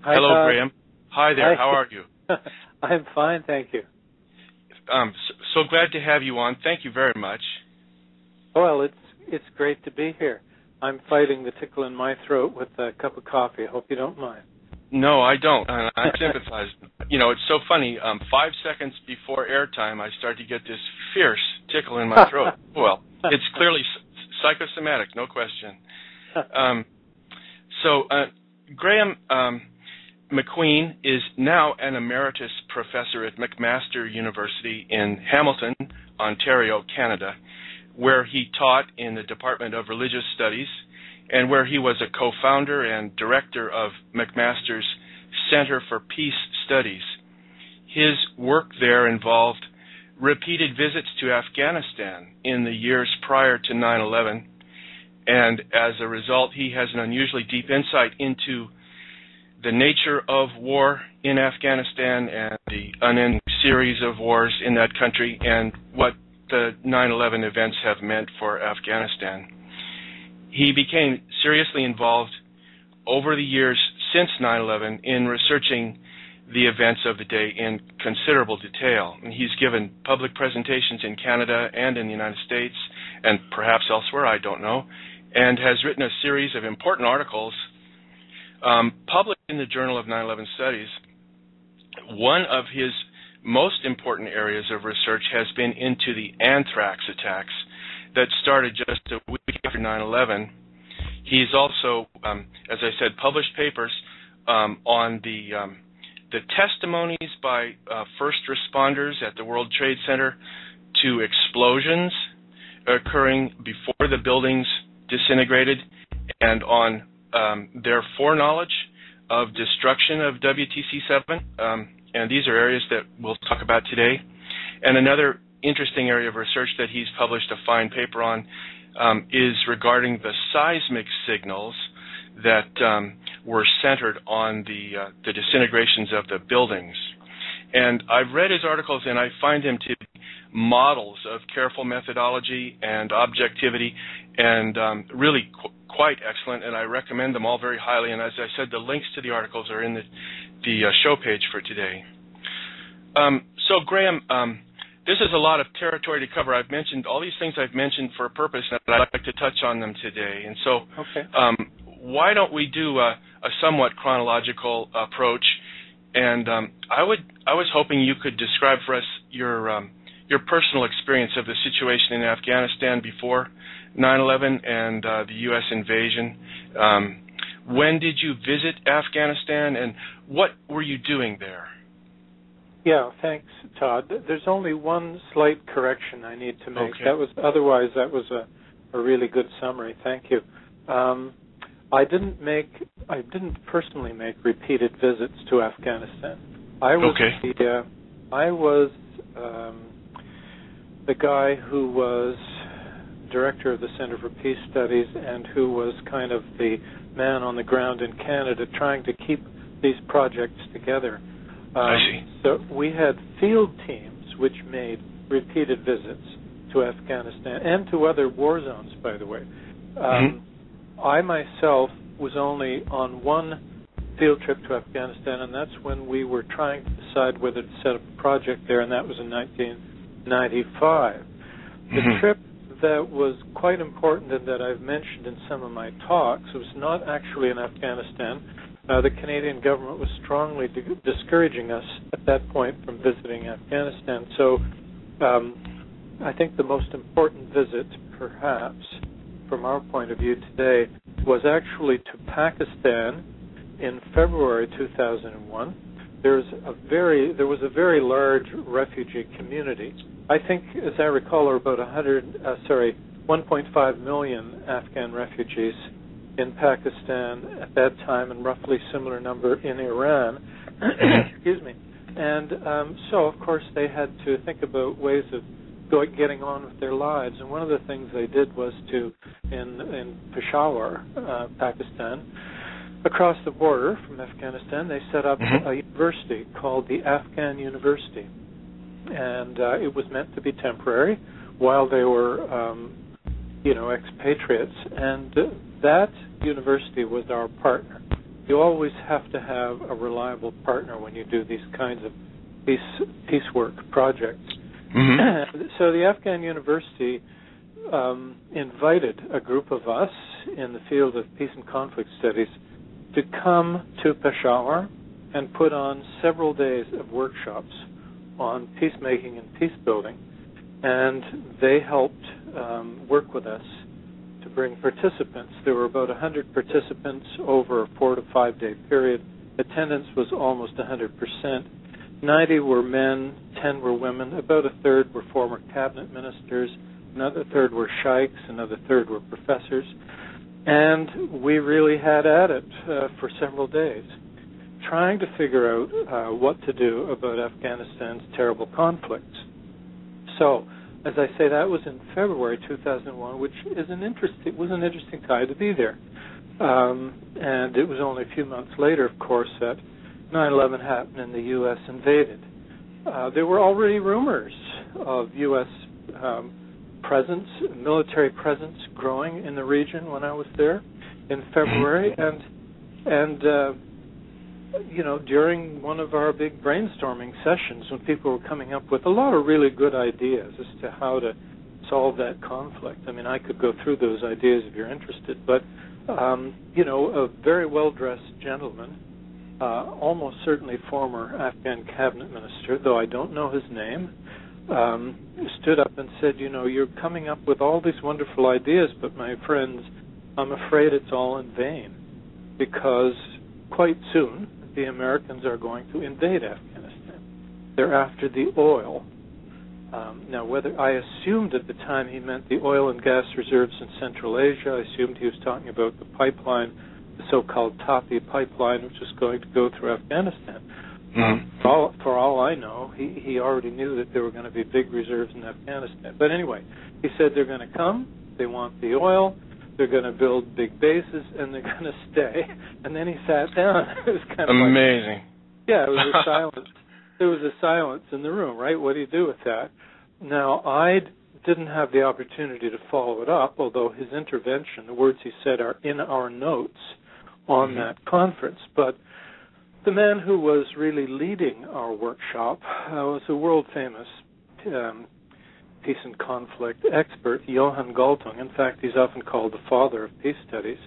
Hi, Hello, Tod. Graeme. Hi there. Hi. How are you? I'm fine, thank you. So glad to have you on. Thank you very much. Well, it's great to be here. I'm fighting the tickle in my throat with a cup of coffee. I hope you don't mind. No, I don't. I sympathize. It's so funny. 5 seconds before airtime, I start to get this fierce tickle in my throat. Well, it's clearly psychosomatic, no question. Graeme MacQueen is now an emeritus professor at McMaster University in Hamilton, Ontario, Canada, where he taught in the Department of Religious Studies and where he was a co-founder and director of McMaster's Center for Peace Studies. His work there involved repeated visits to Afghanistan in the years prior to 9/11, and as a result, he has an unusually deep insight into the nature of war in Afghanistan and the unending series of wars in that country and what the 9/11 events have meant for Afghanistan. He became seriously involved over the years since 9/11 in researching the events of the day in considerable detail. And he's given public presentations in Canada and in the United States and perhaps elsewhere, I don't know, and has written a series of important articles published in the Journal of 9/11 Studies. One of his most important areas of research has been into the Anthrax attacks that started just a week after 9/11. He's also, as I said, published papers on the testimonies by first responders at the World Trade Center to explosions occurring before the buildings disintegrated and on their foreknowledge of destruction of WTC7, and these are areas that we'll talk about today. And another interesting area of research that he's published a fine paper on is regarding the seismic signals that were centered on the disintegrations of the buildings. And I've read his articles, and I find them to be models of careful methodology and objectivity, and really quite excellent, and I recommend them all very highly. And as I said, the links to the articles are in the show page for today. So, Graeme, this is a lot of territory to cover. I've mentioned all these things I've mentioned for a purpose, and I'd like to touch on them today. And so, why don't we do a somewhat chronological approach? And I was hoping you could describe for us your personal experience of the situation in Afghanistan before 9/11 and the U.S. invasion. When did you visit Afghanistan, and what were you doing there? Yeah, thanks, Tod. There's only one slight correction I need to make. Okay. Otherwise, that was a really good summary. Thank you. I didn't personally make repeated visits to Afghanistan. I was the guy who was director of the Center for Peace Studies and who was kind of the man on the ground in Canada trying to keep these projects together. I see. So we had field teams which made repeated visits to Afghanistan and to other war zones, by the way. I myself was only on one field trip to Afghanistan, and that's when we were trying to decide whether to set up a project there, and that was in 1995. The trip that was quite important and that I've mentioned in some of my talks was not actually in Afghanistan. The Canadian government was strongly discouraging us at that point from visiting Afghanistan. So I think the most important visit, perhaps, from our point of view today, was actually to Pakistan in February 2001. There was a very large refugee community. I think, as I recall, there were about 1.5 million Afghan refugees in Pakistan at that time, and roughly similar number in Iran. Excuse me. And so, of course, they had to think about ways of getting on with their lives. And one of the things they did was to, in Peshawar, Pakistan, across the border from Afghanistan, they set up a university called the Afghan University. And it was meant to be temporary while they were, expatriates. And that university was our partner you always have to have a reliable partner when you do these kinds of peace work projects. Mm-hmm. So the Afghan University invited a group of us in the field of peace and conflict studies to come to Peshawar and put on several days of workshops on peacemaking and peace building. And they helped work with us to bring participants. There were about 100 participants over a 4 to 5 day period. Attendance was almost 100%. 90 were men, 10 were women. About a third were former cabinet ministers. Another third were sheikhs. Another third were professors. And we really had at it for several days, trying to figure out what to do about Afghanistan's terrible conflicts. So, as I say, that was in February 2001, which was an interesting time to be there. And it was only a few months later, of course, that 9/11 happened and the U.S. invaded. There were already rumors of U.S. Presence, military presence, growing in the region when I was there in February, and during one of our big brainstorming sessions, when people were coming up with a lot of really good ideas as to how to solve that conflict. I mean, I could go through those ideas if you're interested, but a very well-dressed gentleman, almost certainly former Afghan cabinet minister, though I don't know his name, stood up and said, you're coming up with all these wonderful ideas, but my friends, I'm afraid it's all in vain, because quite soon the Americans are going to invade Afghanistan. They're after the oil. Now, whether I assumed at the time he meant the oil and gas reserves in Central Asia, I assumed he was talking about the pipeline, the so-called Tapi pipeline, which is going to go through Afghanistan. Mm-hmm. For all I know, he already knew that there were going to be big reserves in Afghanistan. But anyway, he said they're going to come, they want the oil, they're going to build big bases, and they're going to stay. And then he sat down. It was kind of amazing. Yeah, it was a silence. There was a silence in the room, right? What do you do with that? Now, I didn't have the opportunity to follow it up, although his intervention, the words he said, are in our notes on that conference. But the man who was really leading our workshop was a world-famous peace and conflict expert, Johan Galtung. In fact, he's often called the father of peace studies,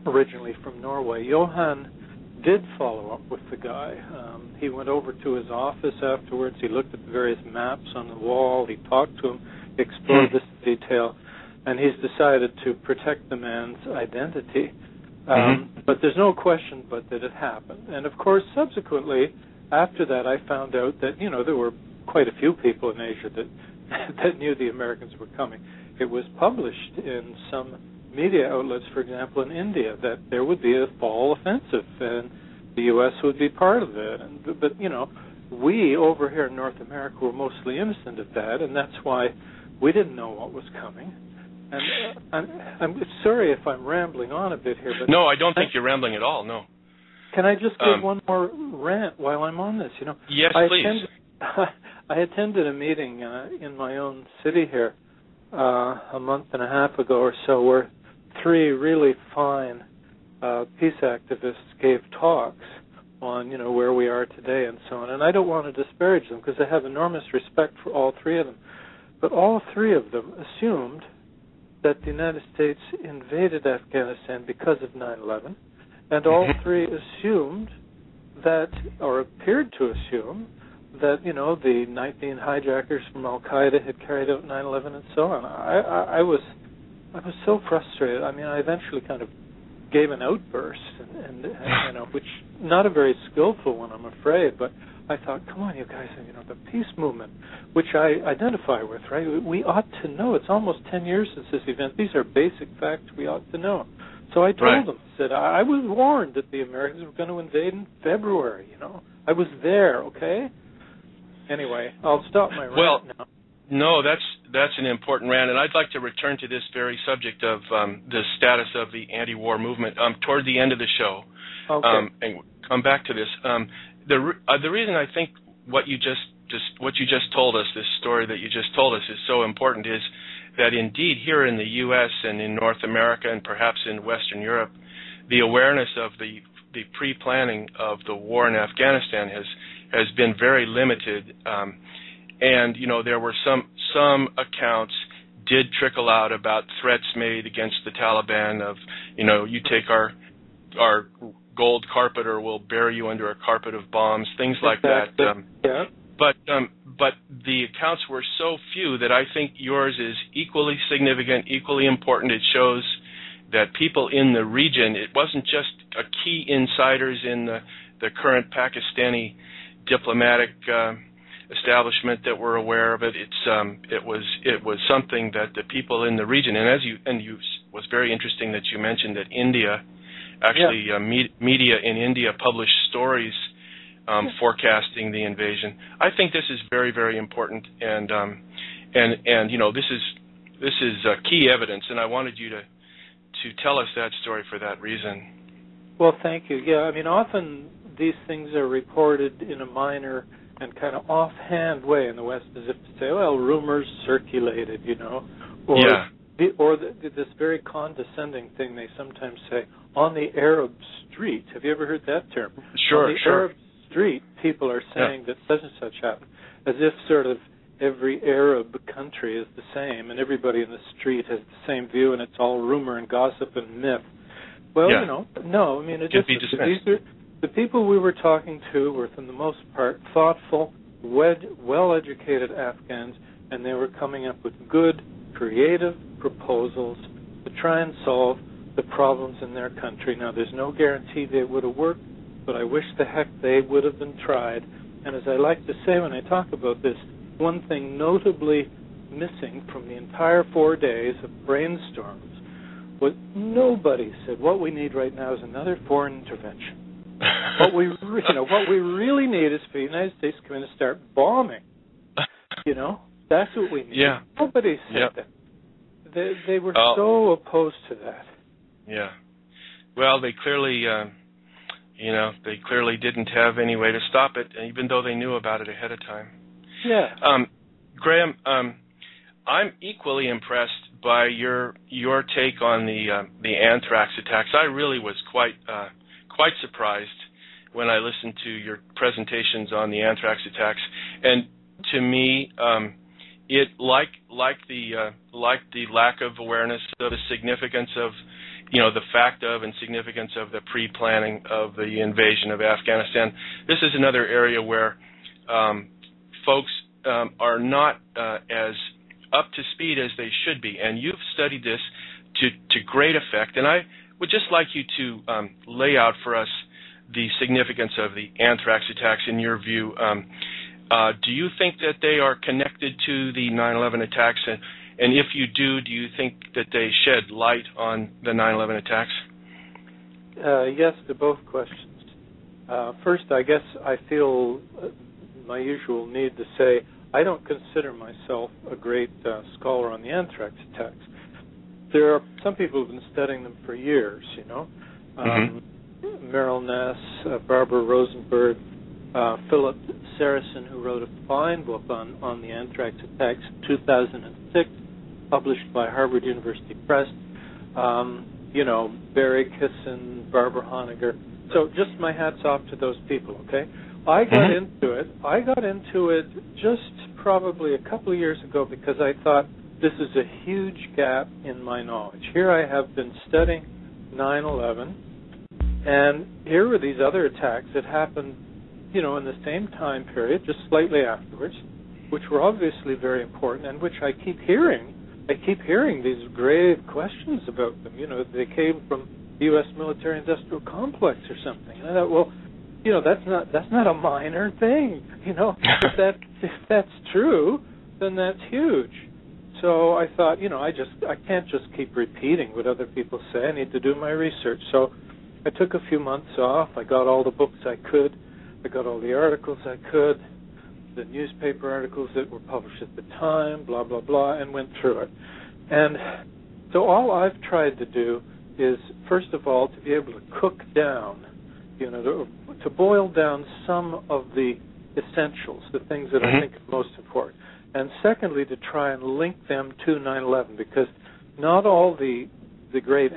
originally from Norway. Johan did follow up with the guy. He went over to his office afterwards. He looked at the various maps on the wall. He talked to him, explored this in detail, and he's decided to protect the man's identity. But there's no question but that it happened. And, of course, subsequently, after that, I found out that, there were quite a few people in Asia that knew the Americans were coming. It was published in some media outlets, for example, in India, that there would be a fall offensive and the U.S. would be part of it. But we over here in North America were mostly innocent of that, and that's why we didn't know what was coming. And I'm sorry if I'm rambling on a bit here. But no, I don't think you're rambling at all, no. Can I just give one more rant while I'm on this? Yes, please. I attended a meeting in my own city here a month and a half ago or so, where 3 really fine peace activists gave talks on, where we are today and so on. And I don't want to disparage them, because I have enormous respect for all 3 of them. But all 3 of them assumed that the United States invaded Afghanistan because of 9/11, and all 3 assumed that, or appeared to assume, that, the 19 hijackers from Al-Qaeda had carried out 9/11 and so on. I was so frustrated. I mean, I eventually kind of gave an outburst, and which not a very skillful one, I'm afraid, but I thought, come on, you guys, the peace movement, which I identify with, right? We ought to know. It's almost 10 years since this event. These are basic facts we ought to know. So I told them, I said, I was warned that the Americans were going to invade in February, I was there, okay? Anyway, I'll stop my rant now. No, that's an important rant, and I'd like to return to this very subject of the status of the anti-war movement toward the end of the show, and come back to this. The reason I think what you just told us, this story that you just told us, is so important is that indeed here in the U.S. and in North America and perhaps in Western Europe, the awareness of the pre-planning of the war in Afghanistan has been very limited, and there were some accounts did trickle out about threats made against the Taliban of you take our gold carpet or we'll bury you under a carpet of bombs, things like that. Yeah. But the accounts were so few that I think yours is equally significant, equally important. It shows that people in the region, it wasn't just key insiders in the current Pakistani diplomatic establishment that were aware of it. It was something that the people in the region, and you was very interesting that you mentioned that India, actually media in India published stories forecasting the invasion. I think this is very, very important, and this is key evidence, and I wanted you to tell us that story for that reason. Well, thank you. Yeah, I mean, often these things are reported in a minor and kind of offhand way in the West, as if to say, well, rumors circulated, or this very condescending thing they sometimes say, on the Arab street. Have you ever heard that term? Sure, on the Arab street, people are saying that such and such happened, as if sort of every Arab country is the same, and everybody in the street has the same view, and it's all rumor and gossip and myth. Well, no. I mean, the people we were talking to were, for the most part, thoughtful, well-educated Afghans, and they were coming up with good, creative proposals to try and solve the problems in their country. Now, there's no guarantee they would have worked, but I wish the heck they would have been tried. And as I like to say when I talk about this, one thing notably missing from the entire 4 days of brainstorms was nobody said what we need right now is another foreign intervention. What we really need is for the United States to come in and start bombing. That's what we need. Yeah. Nobody said that. They were so opposed to that. Yeah. Well, they clearly, they clearly didn't have any way to stop it, even though they knew about it ahead of time. Yeah. Graeme, I'm equally impressed by your take on the anthrax attacks. I really was quite surprised when I listened to your presentations on the anthrax attacks, and to me, it like the lack of awareness of the significance of the fact of and significance of the pre-planning of the invasion of Afghanistan. This is another area where folks are not as up to speed as they should be, and you've studied this to great effect. And I would just like you to lay out for us the significance of the anthrax attacks in your view. Do you think that they are connected to the 9/11 attacks? And if you do you think that they shed light on the 9/11 attacks? Yes to both questions. First, I guess I feel my usual need to say I don't consider myself a great scholar on the anthrax attacks. There are some people who've been studying them for years, Merrill Ness, Barbara Rosenberg, Philip Saracen, who wrote a fine book on the anthrax attacks in 2006, published by Harvard University Press, Barry Kissin, Barbara Honegger. So just my hat's off to those people, okay? I got into it just probably a couple of years ago because I thought this is a huge gap in my knowledge. Here I have been studying 9/11, and here were these other attacks that happened, in the same time period, just slightly afterwards, which were obviously very important and which I keep hearing. I keep hearing these grave questions about them. They came from the U.S. military-industrial complex or something. And I thought, well, that's not a minor thing. If that's true, then that's huge. So I thought, I can't just keep repeating what other people say. I need to do my research. So I took a few months off. I got all the books I could. I got all the articles I could, the newspaper articles that were published at the time, blah, blah, blah, and went through it. And so all I've tried to do is, first of all, to be able to cook down, to boil down some of the essentials, the things that I think are most important. And secondly, to try and link them to 9/11, because not all the great